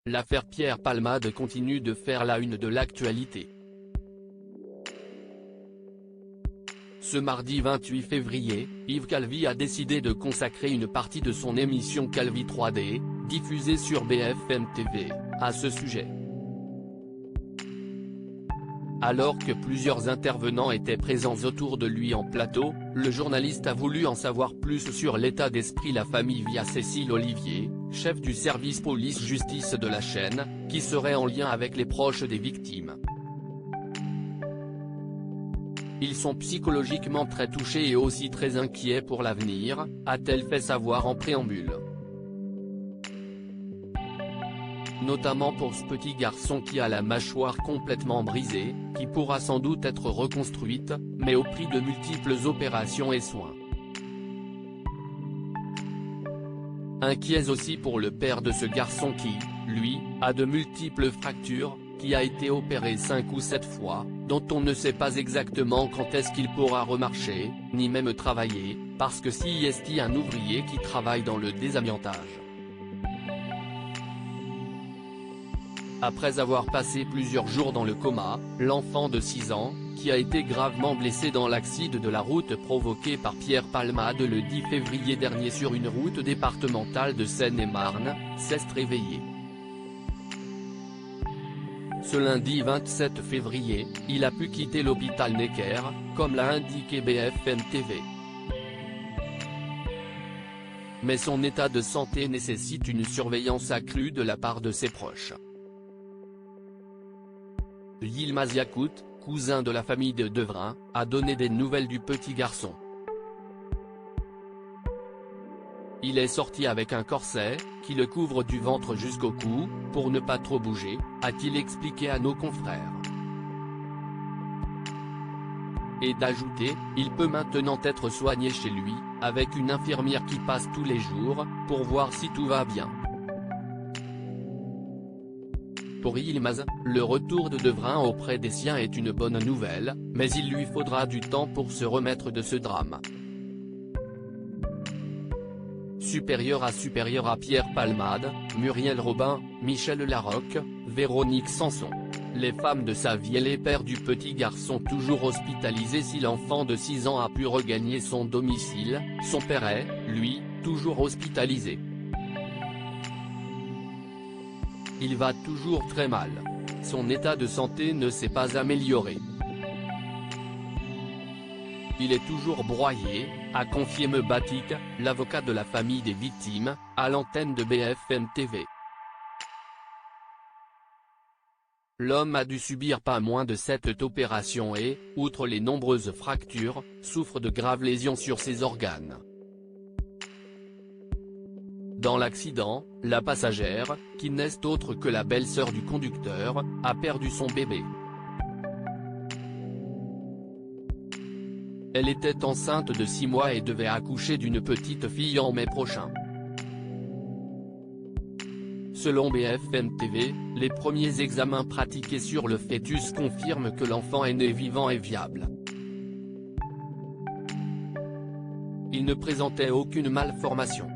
L'affaire Pierre Palmade continue de faire la une de l'actualité. Ce mardi 28 février, Yves Calvi a décidé de consacrer une partie de son émission Calvi 3D, diffusée sur BFM TV, à ce sujet. Alors que plusieurs intervenants étaient présents autour de lui en plateau, le journaliste a voulu en savoir plus sur l'état d'esprit la famille via Cécile Olivier, chef du service police-justice de la chaîne, qui serait en lien avec les proches des victimes. Ils sont psychologiquement très touchés et aussi très inquiets pour l'avenir, a-t-elle fait savoir en préambule. Notamment pour ce petit garçon qui a la mâchoire complètement brisée, qui pourra sans doute être reconstruite, mais au prix de multiples opérations et soins. Inquiets aussi pour le père de ce garçon qui, lui, a de multiples fractures, qui a été opéré 5 ou 7 fois, dont on ne sait pas exactement quand est-ce qu'il pourra remarcher, ni même travailler, parce que si est un ouvrier qui travaille dans le désamiantage. Après avoir passé plusieurs jours dans le coma, l'enfant de 6 ans, qui a été gravement blessé dans l'accident de la route provoqué par Pierre Palmade le 10 février dernier sur une route départementale de Seine-et-Marne, s'est réveillé. Ce lundi 27 février, il a pu quitter l'hôpital Necker, comme l'a indiqué BFM TV. Mais son état de santé nécessite une surveillance accrue de la part de ses proches. Yilmaz Yacout, cousin de la famille de Devrin, a donné des nouvelles du petit garçon. Il est sorti avec un corset, qui le couvre du ventre jusqu'au cou, pour ne pas trop bouger, a-t-il expliqué à nos confrères. Et d'ajouter, il peut maintenant être soigné chez lui, avec une infirmière qui passe tous les jours, pour voir si tout va bien. Pour Yilmaz, le retour de Devrin auprès des siens est une bonne nouvelle, mais il lui faudra du temps pour se remettre de ce drame. Supérieur à Pierre Palmade, Muriel Robin, Michel Larocque, Véronique Sanson. Les femmes de sa vie et les pères du petit garçon toujours hospitalisés. Si l'enfant de 6 ans a pu regagner son domicile, son père est, lui, toujours hospitalisé. Il va toujours très mal. Son état de santé ne s'est pas amélioré. Il est toujours broyé, a confié Mebatik, l'avocat de la famille des victimes, à l'antenne de BFM TV. L'homme a dû subir pas moins de 7 opérations et, outre les nombreuses fractures, souffre de graves lésions sur ses organes. Dans l'accident, la passagère, qui n'est autre que la belle-sœur du conducteur, a perdu son bébé. Elle était enceinte de 6 mois et devait accoucher d'une petite fille en mai prochain. Selon BFM TV, les premiers examens pratiqués sur le fœtus confirment que l'enfant est né vivant et viable. Il ne présentait aucune malformation.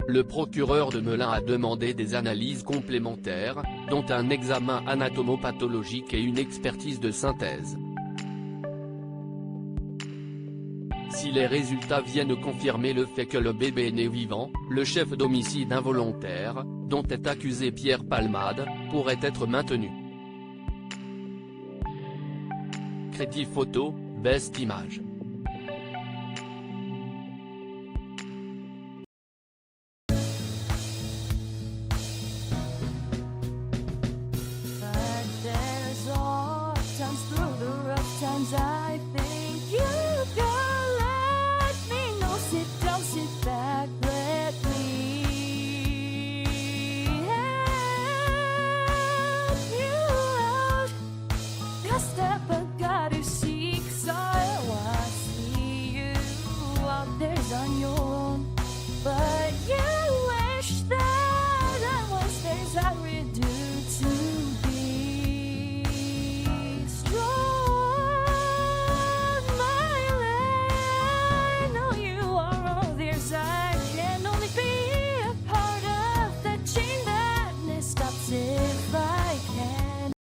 Le procureur de Melun a demandé des analyses complémentaires, dont un examen anatomopathologique et une expertise de synthèse. Si les résultats viennent confirmer le fait que le bébé est né vivant, le chef d'homicide involontaire, dont est accusé Pierre Palmade, pourrait être maintenu. Crédit photo, best image. I think you can let me know. Sit down, sit back, let me help you out. Just step, I gotta see.